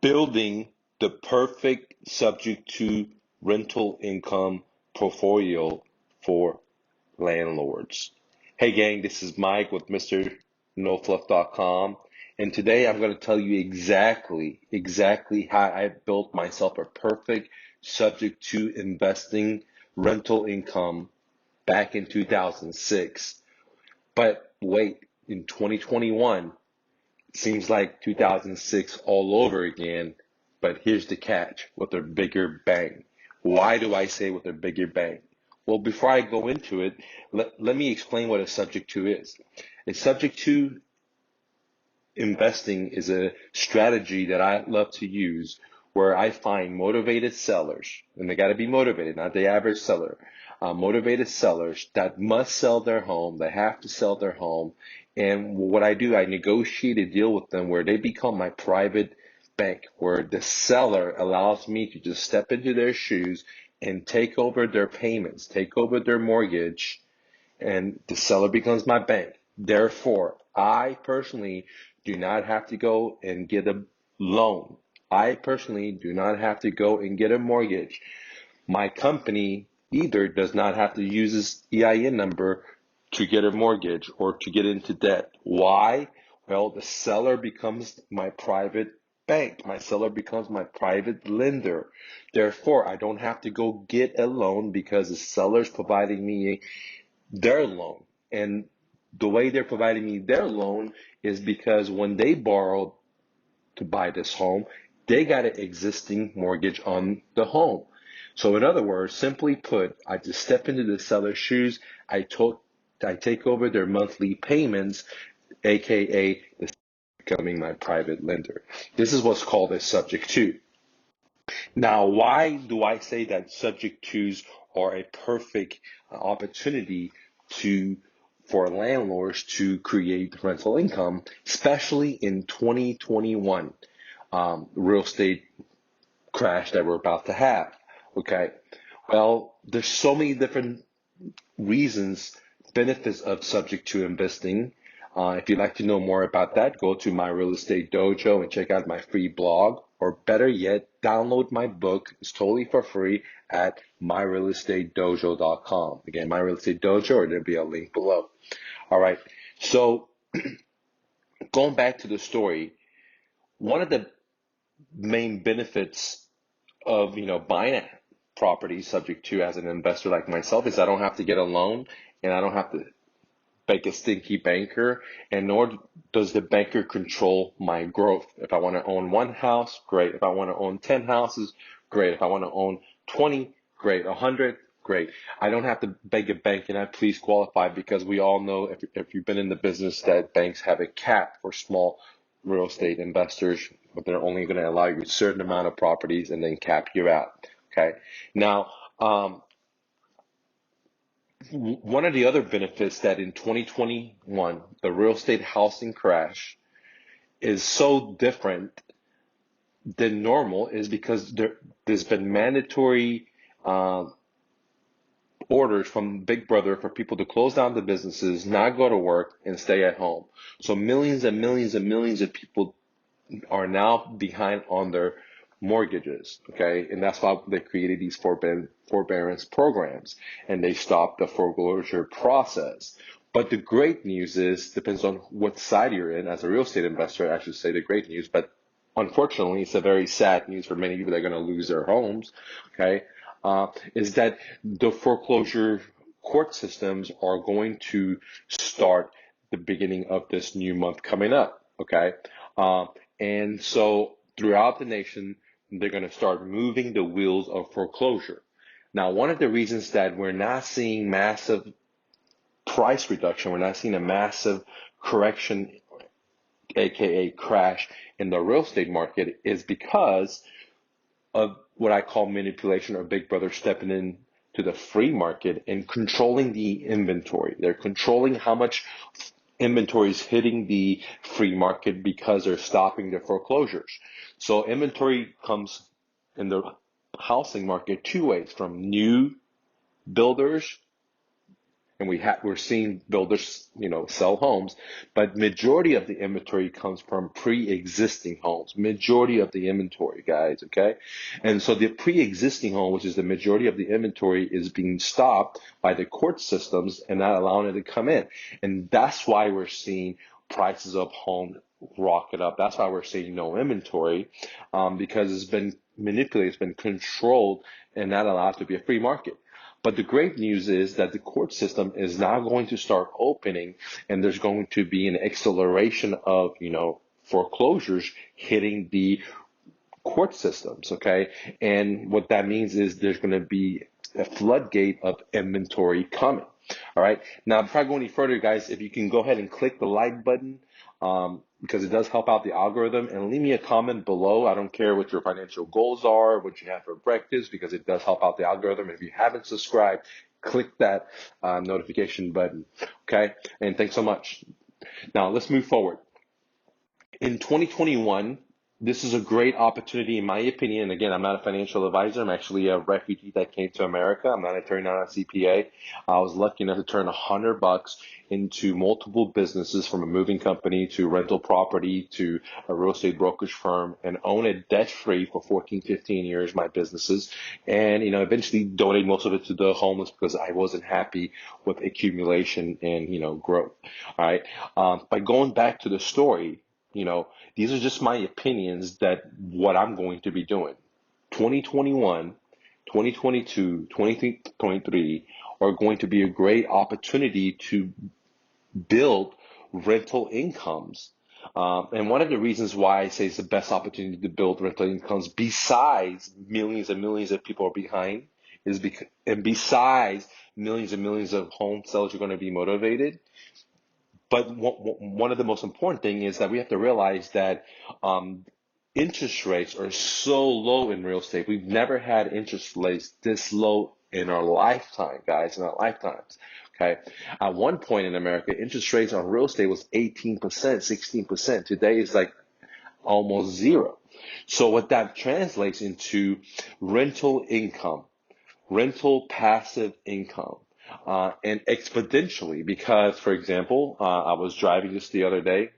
Building the perfect subject to rental income portfolio for landlords. Hey gang, this is Mike with MrNoFluff.com, and today I'm going to tell you exactly how I built myself a perfect subject to investing rental income back in 2006. But wait, in 2021, seems like 2006 all over again, but here's the catch, with a bigger bang. Why do I say with a bigger bang? Well, before I go into it, let me explain what a subject to is. A subject to investing is a strategy that I love to use where I find motivated sellers, and they got to be motivated, not the average seller, motivated sellers that must sell their home, they have to sell their home. And what I do, I negotiate a deal with them where they become my private bank, where the seller allows me to just step into their shoes and take over their payments, take over their mortgage, and the seller becomes my bank. Therefore, I personally do not have to go and get a loan. I personally do not have to go and get a mortgage. My company either does not have to use this EIN number to get a mortgage or to get into debt. Why? Well, the seller becomes my private bank. My seller becomes my private lender. Therefore, I don't have to go get a loan because the seller's providing me their loan. And the way they're providing me their loan is because when they borrowed to buy this home, they got an existing mortgage on the home. So in other words, simply put, I just step into the seller's shoes, I take over their monthly payments, aka becoming my private lender. This is what's called a subject to. Now, why do I say that subject twos are a perfect opportunity to for landlords to create rental income, especially in 2021 real estate crash that we're about to have? Okay, well, there's so many different reasons, benefits of subject to investing. If you'd like to know more about that, go to my real estate dojo and check out my free blog, or better yet, download my book. It's totally for free at myrealestatedojo.com. Again, my real estate dojo, or there'll be a link below. All right. So going back to the story, one of the main benefits of buying a property subject to as an investor like myself is I don't have to get a loan, and I don't have to beg a stinky banker, and nor does the banker control my growth. If I want to own one house, great. If I want to own 10 houses, great. If I want to own 20, great. 100, great. I don't have to beg a bank, and I please qualify, because we all know, if you've been in the business, that banks have a cap for small real estate investors, but they're only going to allow you a certain amount of properties and then cap you out. Okay. Now, one of the other benefits that in 2021, the real estate housing crash is so different than normal is because there's been mandatory orders from Big Brother for people to close down the businesses, not go to work, and stay at home. So millions and millions and millions of people are now behind on their mortgages, okay? And that's why they created these forbearance programs, and they stopped the foreclosure process. But the great news is, depends on what side you're in. As a real estate investor, I should say the great news, but unfortunately, it's a very sad news for many people that are going to lose their homes, okay? Is that the foreclosure court systems are going to start the beginning of this new month coming up, okay? And so throughout the nation, they're going to start moving the wheels of foreclosure. Now, one of the reasons that we're not seeing massive price reduction, we're not seeing a massive correction, aka crash, in the real estate market is because of what I call manipulation, or Big Brother stepping in to the free market and controlling the inventory. They're controlling how much inventory is hitting the free market because they're stopping the foreclosures. So inventory comes in the housing market two ways: from new builders and we're seeing builders, sell homes, but majority of the inventory comes from pre-existing homes. Majority of the inventory, guys, okay? And so the pre-existing home, which is the majority of the inventory, is being stopped by the court systems and not allowing it to come in. And that's why we're seeing prices of homes rocket up. That's why we're seeing no inventory, because it's been manipulated, it's been controlled, and not allowed to be a free market. But the great news is that the court system is now going to start opening, and there's going to be an acceleration of, foreclosures hitting the court systems, okay? And what that means is there's going to be a floodgate of inventory coming. All right. Now, before I go any further, guys, if you can go ahead and click the like button, because it does help out the algorithm, and leave me a comment below. I don't care what your financial goals are, what you have for breakfast, because it does help out the algorithm. And if you haven't subscribed, click that notification button. Okay. And thanks so much. Now, let's move forward. In 2021, this is a great opportunity, in my opinion. Again, I'm not a financial advisor. I'm actually a refugee that came to America. I'm not an attorney, not a CPA. I was lucky enough to turn $100 into multiple businesses, from a moving company to rental property to a real estate brokerage firm, and own it debt-free for 14, 15 years, my businesses. And, eventually donate most of it to the homeless because I wasn't happy with accumulation and, growth. All right. By going back to the story, these are just my opinions that what I'm going to be doing. 2021, 2022, 2023 are going to be a great opportunity to build rental incomes. And one of the reasons why I say it's the best opportunity to build rental incomes, besides millions and millions of people are behind, and besides millions and millions of home sellers are going to be motivated. But one of the most important thing is that we have to realize that interest rates are so low in real estate. We've never had interest rates this low in our lifetime, guys, in our lifetimes. Okay. At one point in America, interest rates on real estate was 18%, 16%. Today is like almost zero. So what that translates into rental income, rental passive income. And exponentially, because, for example, I was driving just the other day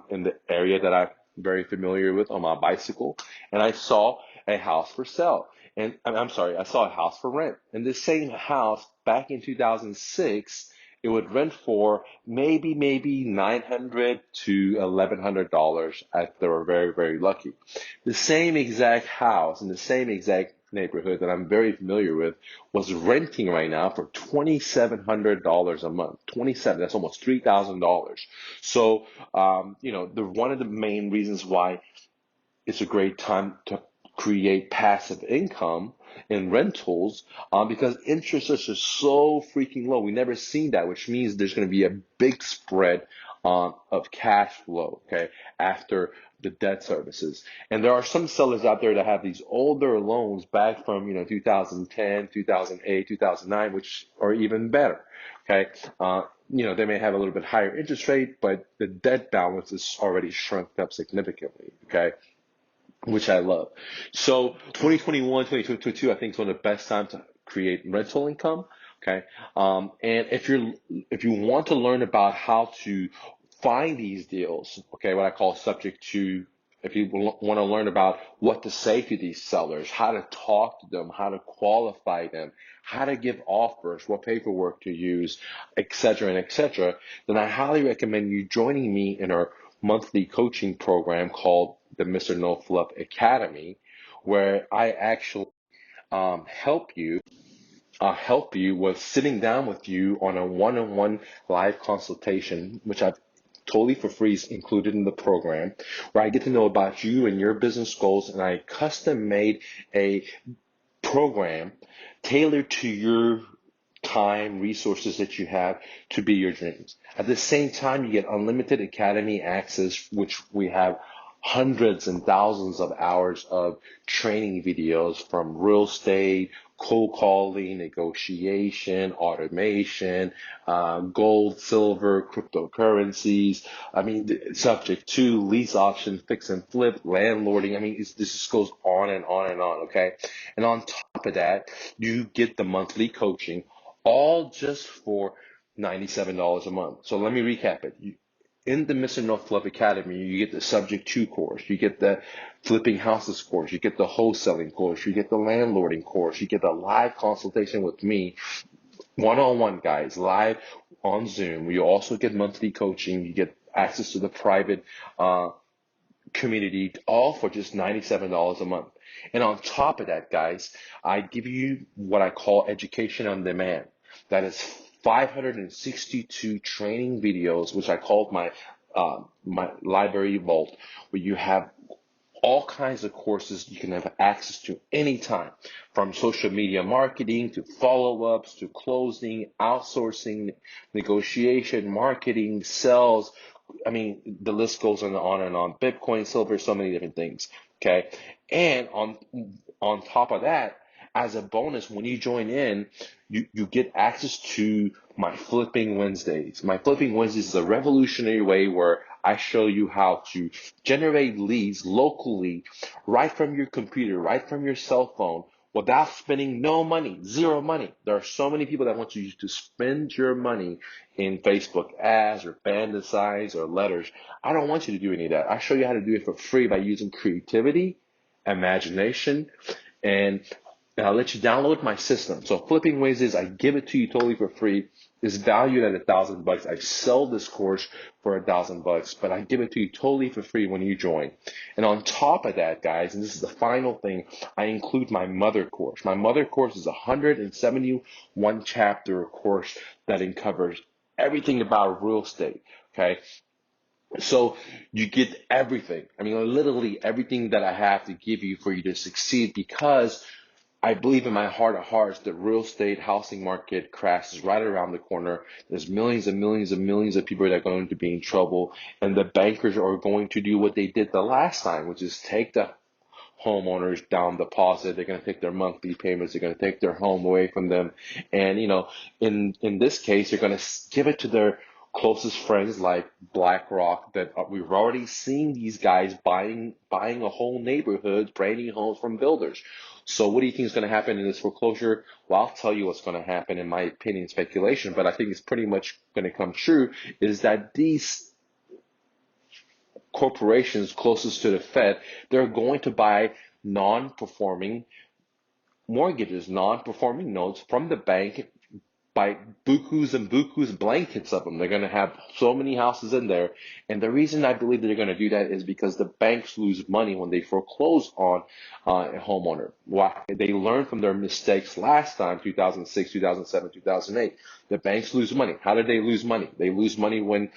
in the area that I'm very familiar with on my bicycle, and I saw a house for sale. And I'm sorry, I saw a house for rent. And this same house back in 2006, it would rent for maybe $900 to $1,100 if they were very, very lucky. The same exact house in the same exact neighborhood that I'm very familiar with was renting right now for $2,700 a month. 27, that's almost $3,000. So, one of the main reasons why it's a great time to create passive income in rentals, because interest rates are so freaking low. We never seen that, which means there's going to be a big spread of cash flow, okay, after the debt services. And there are some sellers out there that have these older loans back from 2010, 2008, 2009, which are even better, okay. They may have a little bit higher interest rate, but the debt balance is already shrunk up significantly, okay, which I love. So 2021, 2022, I think is one of the best times to create rental income. Okay. And if you want to learn about how to find these deals, okay, what I call subject to, if you want to learn about what to say to these sellers, how to talk to them, how to qualify them, how to give offers, what paperwork to use, etc., then I highly recommend you joining me in our monthly coaching program called the Mr. No Fluff Academy, where I actually help you with sitting down with you on a one-on-one live consultation, which I've totally for free is included in the program, where I get to know about you and your business goals, and I custom made a program tailored to your time, resources that you have to be your dreams. At the same time, you get unlimited academy access, which we have hundreds and thousands of hours of training videos from real estate, cold calling, negotiation, automation, gold, silver, cryptocurrencies. I mean, subject to lease option, fix and flip, landlording. I mean, this just goes on and on and on. Okay. And on top of that, you get the monthly coaching, all just for $97 a month. So let me recap it. In the Mr. No Fluff Academy, you get the Subject to course, you get the Flipping Houses course, you get the Wholesaling course, you get the Landlording course, you get a live consultation with me, one-on-one, guys, live on Zoom. You also get monthly coaching, you get access to the private community, all for just $97 a month. And on top of that, guys, I give you what I call education on demand. That is 562 training videos, which I called my library vault, where you have all kinds of courses you can have access to anytime, from social media marketing to follow-ups to closing, outsourcing, negotiation, marketing, sales. I mean, the list goes on and on. Bitcoin, silver, so many different things. Okay. And on top of that, as a bonus, when you join in, you get access to my Flipping Wednesdays. My Flipping Wednesdays is a revolutionary way where I show you how to generate leads locally, right from your computer, right from your cell phone, without spending no money, zero money. There are so many people that want you to spend your money in Facebook ads or bandit signs or letters. I don't want you to do any of that. I show you how to do it for free by using creativity, imagination, and I'll let you download my system. So Flipping Wednesdays, I give it to you totally for free. It's valued at $1,000. I sell this course for $1,000, but I give it to you totally for free when you join. And on top of that, guys, and this is the final thing, I include my mother course. My mother course is a 171 chapter course that covers everything about real estate. Okay. So you get everything. I mean, literally everything that I have to give you for you to succeed, because I believe in my heart of hearts the real estate housing market crash is right around the corner. There's millions and millions and millions of people that are going to be in trouble, and the bankers are going to do what they did the last time, which is take the homeowners down deposit. They're going to take their monthly payments. They're going to take their home away from them. And, in this case, they're going to give it to their closest friends like BlackRock, that we've already seen these guys buying a whole neighborhood, brand new homes from builders. So what do you think is going to happen in this foreclosure? Well, I'll tell you what's going to happen, in my opinion, speculation, but I think it's pretty much going to come true, is that these corporations closest to the Fed, they're going to buy non-performing mortgages, non-performing notes from the bank, by bukus and bukus, blankets of them. They're going to have so many houses in there. And the reason I believe that they're going to do that is because the banks lose money when they foreclose on a homeowner. Why? They learned from their mistakes last time, 2006, 2007, 2008. The banks lose money. How did they lose money? They lose money when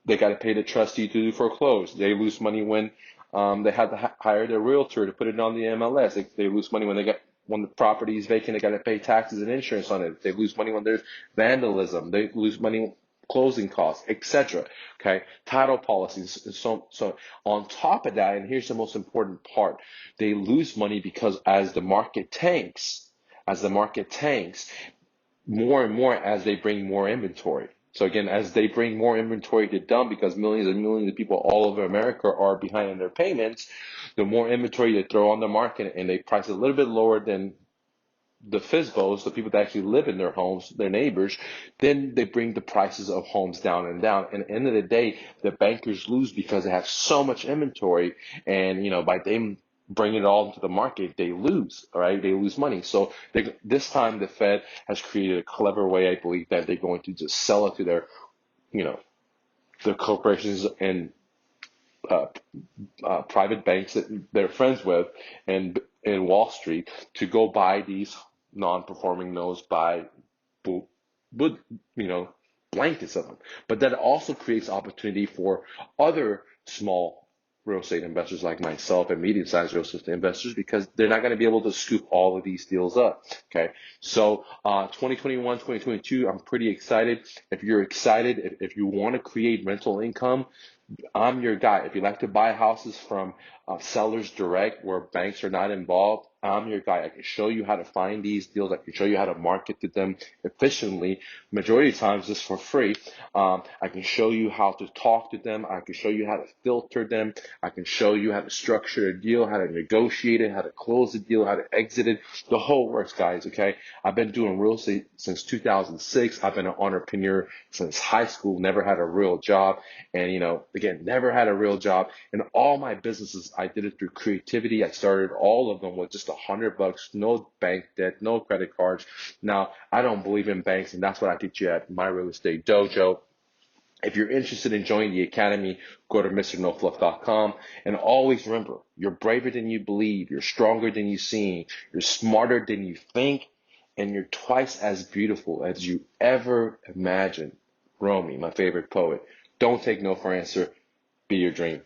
they got to pay the trustee to foreclose. They lose money when they had to hire their realtor to put it on the MLS. They lose money when the property is vacant. They got to pay taxes and insurance on it. They lose money when there's vandalism. They lose money, closing costs, etc. Okay, title policies. So on top of that, and here's the most important part: they lose money because as the market tanks, more and more as they bring more inventory. So again, as they bring more inventory to dump, because millions and millions of people all over America are behind in their payments, the more inventory they throw on the market, and they price it a little bit lower than the FISBOs, the people that actually live in their homes, their neighbors, then they bring the prices of homes down and down. And at the end of the day, the bankers lose because they have so much inventory, and by them bringing it all into the market, they lose. All right, they lose money. So this time, the Fed has created a clever way, I believe, that they're going to just sell it to their corporations and uh, private banks that they're friends with, and in Wall Street, to go buy these non-performing notes by, but blankets of them. But that also creates opportunity for other small real estate investors like myself and medium-sized real estate investors, because they're not going to be able to scoop all of these deals up. Okay, so 2021, 2022, I'm pretty excited. If you're excited, if you want to create rental income, I'm your guy. If you like to buy houses from sellers direct where banks are not involved, I'm your guy. I can show you how to find these deals. I can show you how to market to them efficiently. Majority of times, just for free. I can show you how to talk to them. I can show you how to filter them. I can show you how to structure a deal, how to negotiate it, how to close the deal, how to exit it. The whole works, guys. Okay. I've been doing real estate since 2006. I've been an entrepreneur since high school. Never had a real job, and again, never had a real job. And all my businesses, I did it through creativity. I started all of them with just $100, no bank debt, no credit cards. Now, I don't believe in banks, and that's what I teach you at my real estate dojo. If you're interested in joining the academy, go to mrnofluff.com. And always remember, you're braver than you believe, you're stronger than you seem, you're smarter than you think, and you're twice as beautiful as you ever imagined. Rumi, my favorite poet. Don't take no for an answer. Be your dream.